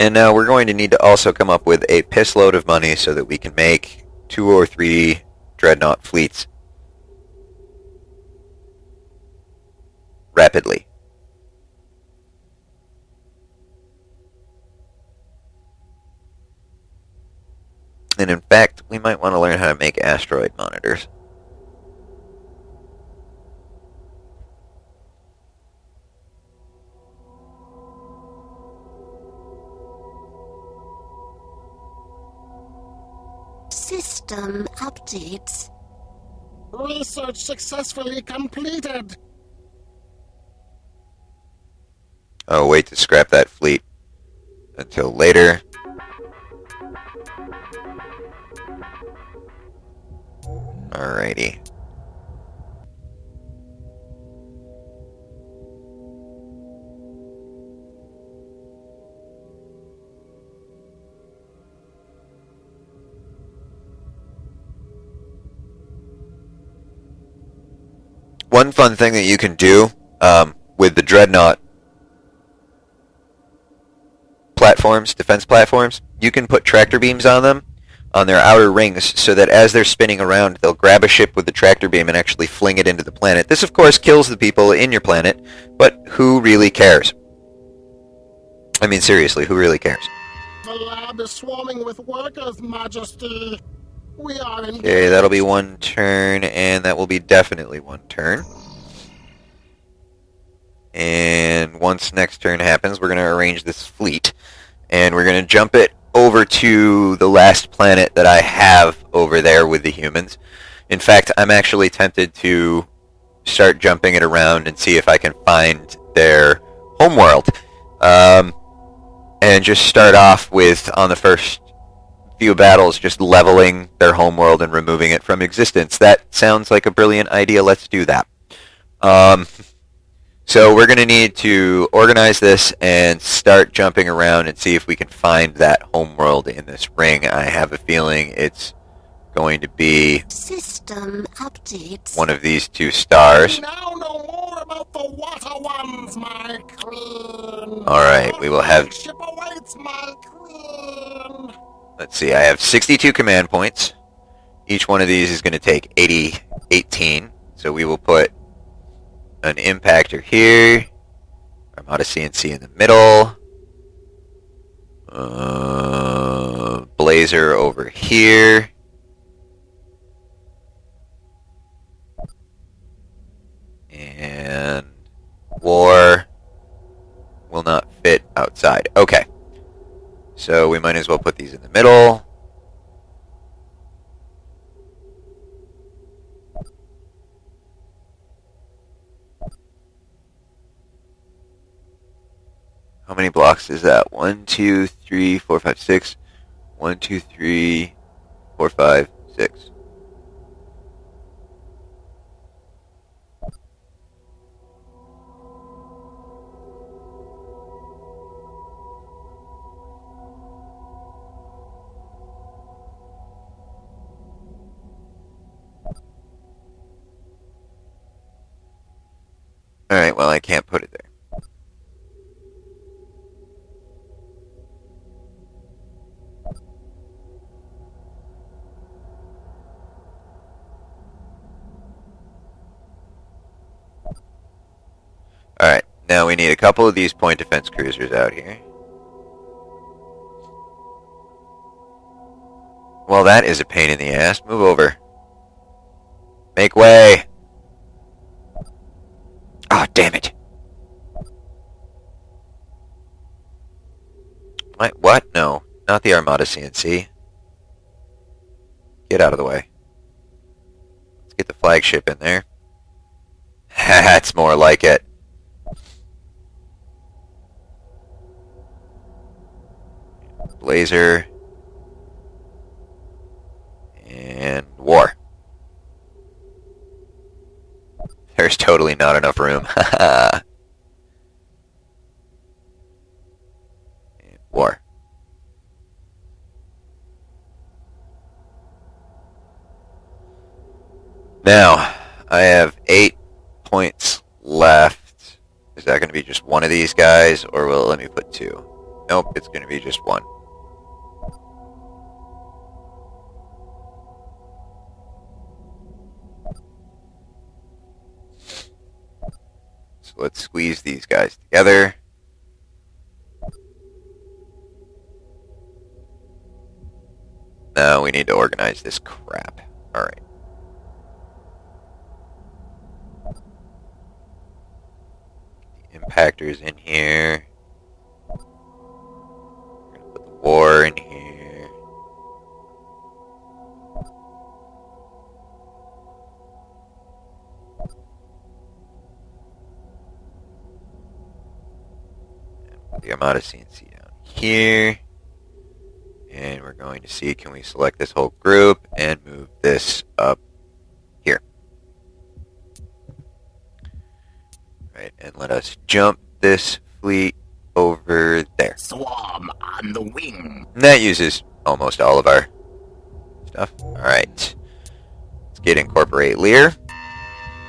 And now we're going to need to also come up with a piss load of money so that we can make 2 or 3 dreadnought fleets rapidly. And in fact, we might want to learn how to make asteroid monitors. System updates. Research successfully completed. Oh, wait to scrap that fleet until later. Alrighty. One fun thing that you can do with the Dreadnought platforms, defense platforms, you can put tractor beams on them, on their outer rings, so that as they're spinning around, they'll grab a ship with the tractor beam and actually fling it into the planet. This, of course, kills the people in your planet, but who really cares? I mean, seriously, who really cares? The lab is swarming with workers, Majesty. We are in... Okay, that'll be one turn, and that will be definitely one turn. And once next turn happens, we're going to arrange this fleet, and we're going to jump it over to the last planet that I have over there with the humans. In fact, I'm actually tempted to start jumping it around and see if I can find their homeworld. And just start off with, on the first few battles, just leveling their homeworld and removing it from existence. That sounds like a brilliant idea. Let's do that. So we're going to need to organize this and start jumping around and see if we can find that homeworld in this ring. I have a feeling it's going to be System updates. one of these 2 stars. We now know more about the water ones, my queen. Alright, we will have... Ship awaits, my queen. Let's see, I have 62 command points. Each one of these is going to take 18. So we will put an impactor here. Armada CNC in the middle. Blazer over here. And war will not fit outside. Okay. So we might as well put these in the middle. How many blocks is that? 1, 2, 3, 4, 5, 6. 1, 2, 3, 4, 5, 6. Alright, well, I can't put it there. Alright, now we need a couple of these point defense cruisers out here. Well, that is a pain in the ass. Move over. Make way! Ah, oh, damn it! What? No, not the Armada CNC. Get out of the way. Let's get the flagship in there. That's more like it. Blazer. And war. There's totally not enough room. And war. Now, I have 8 points left. Is that going to be just one of these guys, or will it let me put 2? Nope, it's going to be just one. So let's squeeze these guys together. Now we need to organize this crap. Alright. Impactors in here. We're gonna put the war in here. And put the Armada CNC down here. And we're going to see, can we select this whole group and move this up here. Right, and let us jump this fleet over there. Swarm on the wing. And that uses almost all of our stuff. Alright. Let's get incorporate Liir.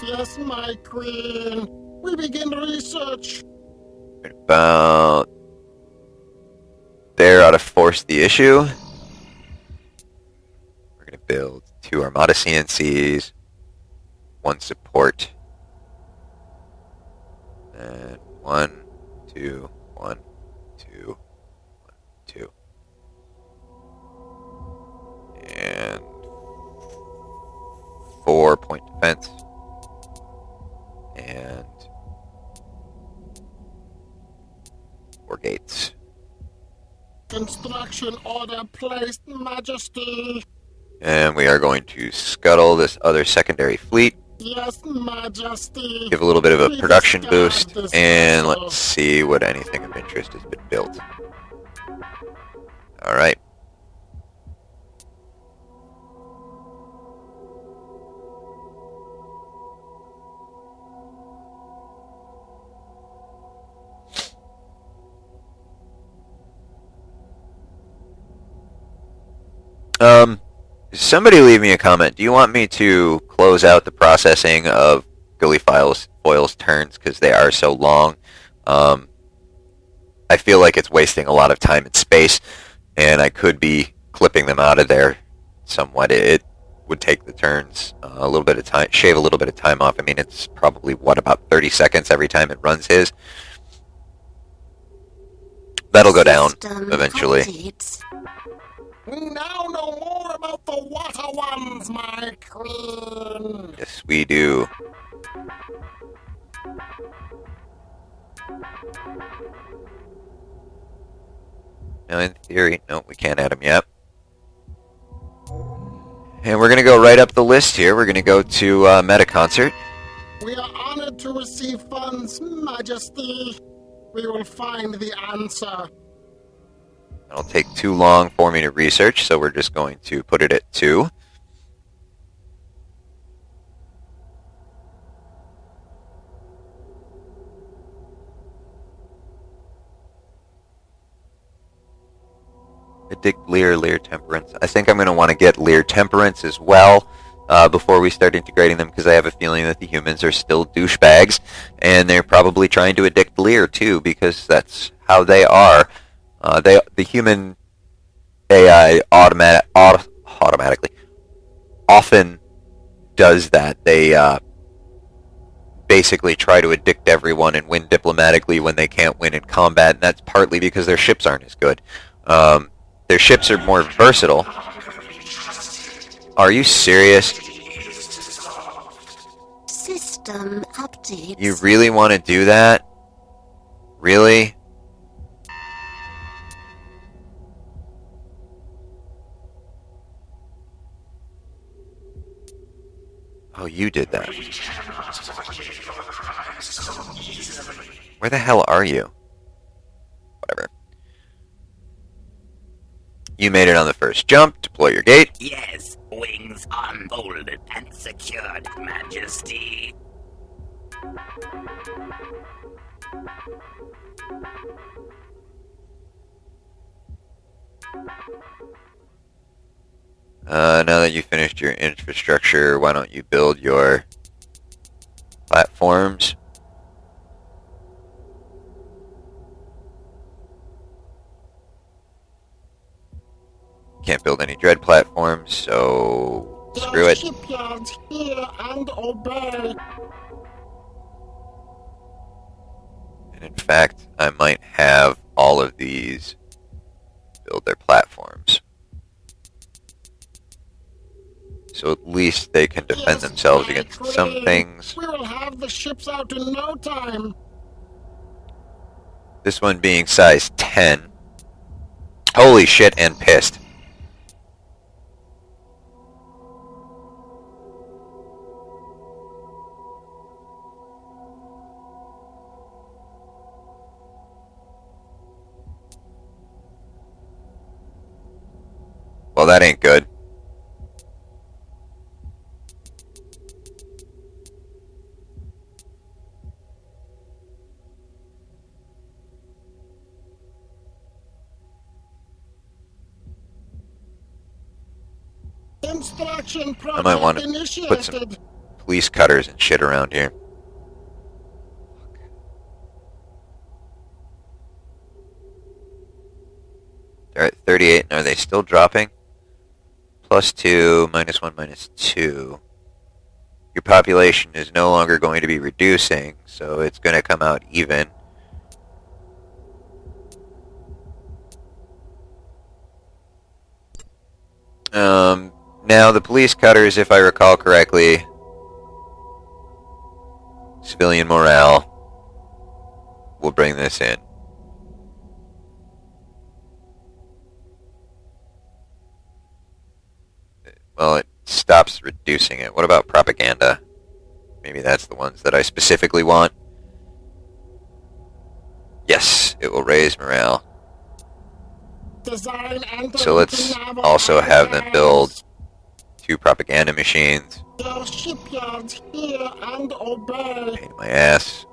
Yes, my queen. We begin research. Right about there ought to force the issue. We're going to build 2 Armada CNCs, 1 support, and 1, 2, 1, 2, 1, 2. And 4 point defense. And 4 gates. Construction order placed, Majesty. And we are going to scuttle this other secondary fleet. Yes, Majesty. Give a little bit of a We production discard boost. this And vessel. let's see what anything of interest has been built. Alright. Somebody leave me a comment. Do you want me to close out the processing of Foil's turns because they are so long? I feel like it's wasting a lot of time and space, and I could be clipping them out of there somewhat. It would take the turns a little bit of time, shave a little bit of time off. I mean, it's probably, about 30 seconds every time it runs his. That'll go down System eventually. updates. We now know more about the water ones, my queen. Yes, we do. Now, in theory, no, we can't add them yet. And we're going to go right up the list here. We're going to go to Metaconcert. We are honored to receive funds, Majesty. We will find the answer. It'll take too long for me to research, so we're just going to put it at 2. Addict Liir Temperance. I think I'm going to want to get Liir Temperance as well before we start integrating them, because I have a feeling that the humans are still douchebags, and they're probably trying to addict Liir too, because that's how they are. The human AI automatically often does that. They basically try to addict everyone and win diplomatically when they can't win in combat, and that's partly because their ships aren't as good. Their ships are more versatile. Are you serious? System updates. You really want to do that? Really? Oh, you did that. Where the hell are you? Whatever. You made it on the first jump. Deploy your gate. Yes, wings unfolded and secured, Majesty. Now that you finished your infrastructure, why don't you build your platforms? Can't build any dread platforms, so screw it. Shipyards, hear and obey. And in fact, I might have all of these build their platforms. So at least they can defend themselves against some things. We will have the ships out in no time. This one being size 10. Holy shit, and pissed. Well, that ain't good. Instruction I might want to put some police cutters and shit around here. They're at 38, and are they still dropping? +2, -1, -2. Your population is no longer going to be reducing, so it's going to come out even. Now, the police cutters, if I recall correctly, civilian morale will bring this in. Well, it stops reducing it. What about propaganda? Maybe that's the ones that I specifically want. Yes, it will raise morale. So let's also have them build 2 propaganda machines. Their shipyards hear and obey. Pain in my ass.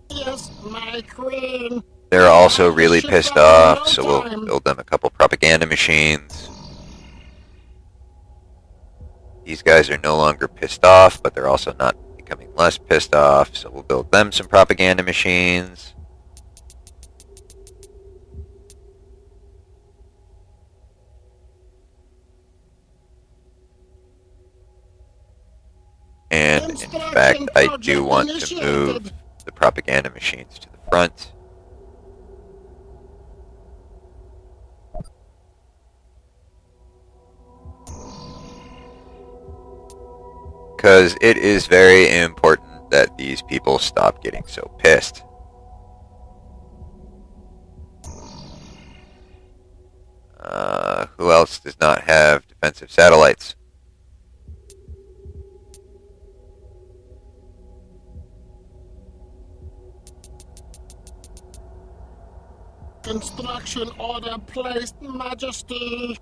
Yes, my queen. They're also really pissed off, so we'll build them a couple propaganda machines. These guys are no longer pissed off, but they're also not becoming less pissed off, so we'll build them some propaganda machines. And in fact, I do want to move the propaganda machines to the front. Because it is very important that these people stop getting so pissed. Who else does not have defensive satellites? Construction order placed, Majesty.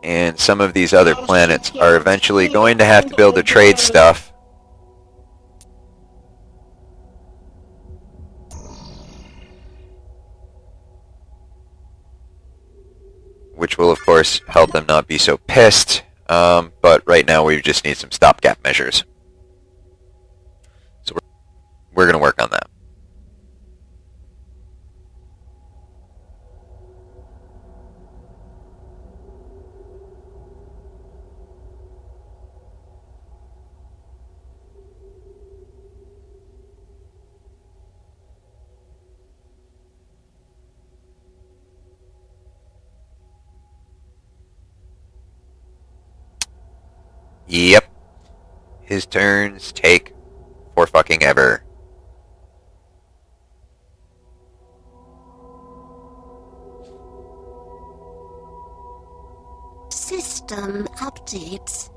And some of these other planets are eventually going to have to build their trade stuff. Which will, of course, help them not be so pissed. But right now we just need some stopgap measures. So we're going to work on that. Yep. His turns take for fucking ever. System updates.